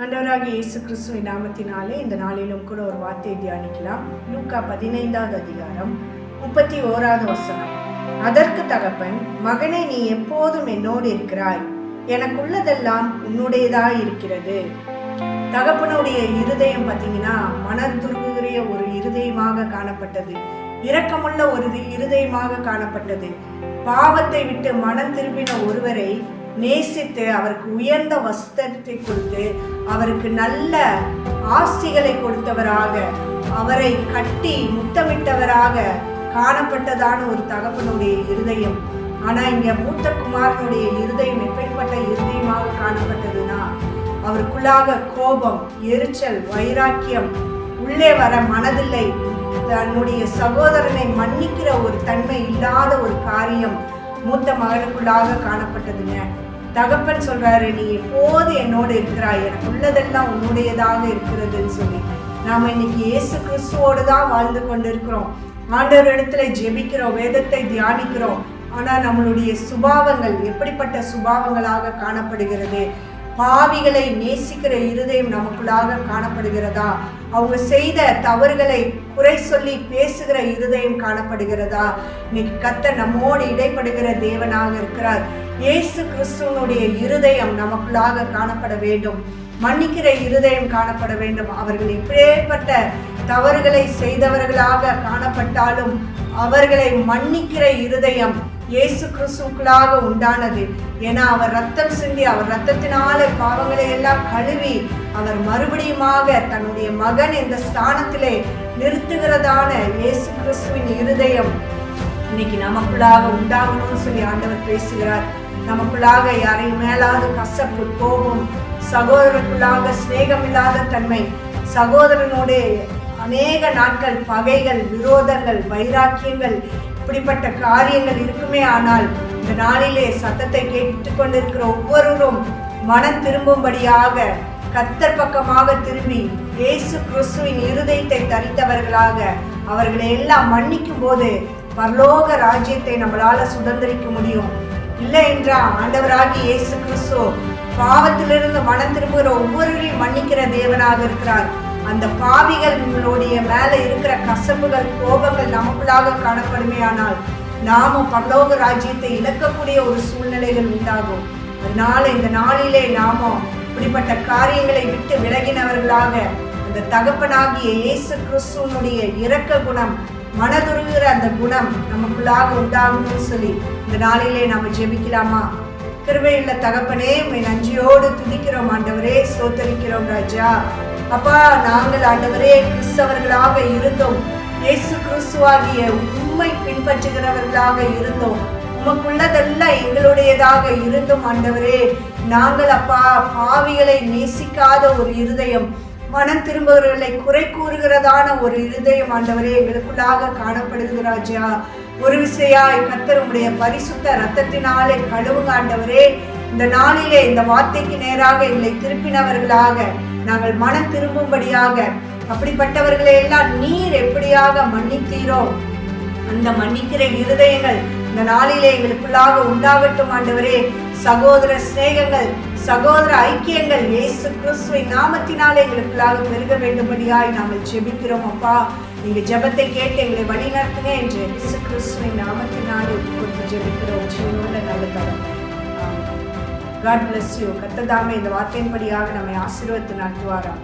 ஆண்டவராகிய இயேசு கிறிஸ்துவின் நாமத்தினாலே இந்த நாளிலும் கூட ஒரு வார்த்தையை தியானிக்கலாம். லூக்கா 15வது அதிகாரம் 31வது வசனம். அதற்கு தகப்பன், மகனே, நீ எப்போதும் என்னோடு இருக்கிறாய், எனக்குள்ளதெல்லாம் உன்னுடையதாய் இருக்கிறது. தகப்பனுடைய இருதயம் பார்த்தீங்கன்னா மனதுருகிற ஒரு இருதயமாக காணப்பட்டது, இரக்கமுள்ள ஒரு இருதயமாக காணப்பட்டது. பாவத்தை விட்டு மனம் திரும்பின ஒருவரை நேசித்து அவருக்கு உயர்ந்த வஸ்திரத்தை கொடுத்து அவருக்கு நல்ல ஆசிகளை கொடுத்தவராக, அவரை கட்டி முத்தமிட்டவராக காணப்பட்டதான ஒரு தகப்பனுடைய இருதயம். ஆனா இங்க மூத்த குமாரனுடைய இருதயம் எப்படிப்பட்ட இருதயமாக காணப்பட்டதுன்னா, அவருக்குள்ளாக கோபம், எரிச்சல், வைராக்கியம் உள்ளே வர மனதில்லை. தன்னுடைய சகோதரனை மன்னிக்கிற ஒரு தன்மை இல்லாத ஒரு காரியம் மூத்த மகனுக்குள்ளாக காணப்பட்டதுங்க. தகப்பன் சொல்றாரு, நீ எப்போது என்னோடு இருக்கிறாய், எனக்கு உள்ளதெல்லாம் உன்னுடையதாக இருக்கிறதுன்னு சொல்லி. நாம இன்னைக்கு இயேசு கிறிஸ்துவோடு தான் வாழ்ந்து கொண்டிருக்கிறோம். ஆண்டவர் இடத்துல ஜெபிக்கிறோம், வேதத்தை தியானிக்கிறோம். ஆனா நம்மளுடைய சுபாவங்கள் எப்படிப்பட்ட சுபாவங்களாக காணப்படுகிறது? பாவிகளை நேசிக்கிற இருதயம் நமக்குள்ளாக காணப்படுகிறதா? அவங்க செய்த தவறுகளை குறை சொல்லி பேசுகிற இருதயம் காணப்படுகிறதா? இன்னைக்கு கர்த்தர் நம்மோடு இடைப்படுகிற தேவனாக இருக்கிறார். இயேசு கிறிஸ்துவனுடைய இருதயம் நமக்குள்ளாக காணப்பட வேண்டும், மன்னிக்கிற இருதயம் காணப்பட வேண்டும். அவர்கள் எப்பேற்பட்ட தவறுகளை செய்தவர்களாக காணப்பட்டாலும் அவர்களை மன்னிக்கிற இருதயம் இயேசு கிறிஸ்துவுக்குள்ளாக உண்டானது. ஏன்னா அவர் ரத்தம் சிந்தி, அவர் ரத்தத்தினால பாவங்களை எல்லாம் கழுவி அவர் மறுபடியுமாக தன்னுடைய மகன் இந்த ஸ்தானத்திலே நிறுத்துகிறதான இயேசு கிறிஸ்துவின் இருதயம் இன்னைக்கு நமக்குள்ளாக உண்டாகணும்னு சொல்லி ஆண்டவர் பேசுகிறார். நமக்குள்ளாக யாரையும் மேலாத கசப்பு, கோபம், சகோதரனுக்குள்ளாக சிநேகம் இல்லாத தன்மை, சகோதரனோட அநேக நாட்கள் பகைகள், விரோதங்கள், வைராக்கியங்கள், இப்படிப்பட்ட காரியங்கள் இருக்குமே. ஆனால் இந்த நாளிலே சத்தத்தை கேட்டுக்கொண்டிருக்கிற ஒவ்வொருவரும் மனம் திரும்பும்படியாக கர்த்தர் பக்கமாக திரும்பி இயேசு கிறிஸ்துவின் இருதயத்தை தரித்தவர்களாக அவர்களை எல்லாம் மன்னிக்கும் போது பரலோக ராஜ்யத்தை நம்மளால சுதந்திரிக்க முடியும். இல்லை என்றால் ஆண்டவராகி இயேசு கிறிஸ்து பாவத்திலிருந்து மனம் திரும்புகிற ஒவ்வொருவரையும் மன்னிக்கிற தேவனாக இருக்கிறார். அந்த பாவிகளுடைய மேல இருக்கிற கசப்புகள், கோபங்கள் நமக்குள்ளாக காணப்படுமே. ஆனால் நாமும் பரலோக ராஜ்யத்தை இழக்கக்கூடிய ஒரு சூழ்நிலைகள் உண்டாகும். அதனால இந்த நாளிலே நாமும் இப்படிப்பட்ட காரியங்களை விட்டு விலகினவர்களாக அந்த தகப்பனாகிய இயேசு கிறிஸ்துவனுடைய இரக்க குணம், மனதுருகிற அந்த குணம் நமக்குள்ளாக உண்டாகணும்னு சொல்லி இந்த நாளிலே நாம ஜெபிக்கலாமா? கிருபையுள்ள தகப்பனே, உம்மை நன்றியோடு துதிக்கிறோம் ஆண்டவரே, ஸ்தோத்தரிக்கிறோம் ராஜா. அப்பா, நாங்கள் ஆண்டவரே கிறிஸ்தவர்களாக இருந்தோம், இயேசு கிறிஸ்துவாகிய உம்மை பின்பற்றுகிறவர்களாக இருந்தோம், உமக்குள்ளதெல்லாம் எங்களுடையதாக இருந்தோம் ஆண்டவரே. நாங்கள் அப்பா பாவிகளை நேசிக்காத ஒரு இருதயம், மனம் திரும்புகிறவர்களை குறை கூறுகிறதான ஒரு இருதயம் ஆண்டவரே எங்களுக்குள்ளாக காணப்படுகிறது ராஜா. ஒரு விசையாய் கர்த்தர் உம்முடைய பரிசுத்த ரத்தத்தினாலே கழுவுங்க ஆண்டவரே. இந்த நாளிலே இந்த வார்த்தைக்கு நேராக எங்களை திருப்பினவர்களாக நாங்கள் மனம் திரும்பும்படியாக, அப்படிப்பட்டவர்களை எல்லாம் நீர் எப்படியாக மன்னித்தீரோ அந்த மன்னிக்கிற இருதயங்கள் இந்த நாளிலே எங்களுக்குள்ளாக உண்டாகட்டும் ஆண்டவரே. சகோதர சிநேகங்கள், சகோதர ஐக்கியங்கள் இயேசு கிறிஸ்துவின் நாமத்தினாலே எங்களுக்குள்ளாக பெருக வேண்டும்படியாய் நாங்கள் ஜெபிக்கிறோம் அப்பா. நீங்க ஜெபத்தை கேட்டு எங்களை வழி நடத்துங்க என்று இயேசு கிறிஸ்துவின் நாமத்தினாலே கொடுத்து ஜெபிக்கிறோம். ஜீவனுள்ள நல்ல தகப்பனே, God bless you. கர்த்தர் தாமே இந்த வார்த்தையின்படியாக நம்மை ஆசீர்வதித்து நடத்துவாராக.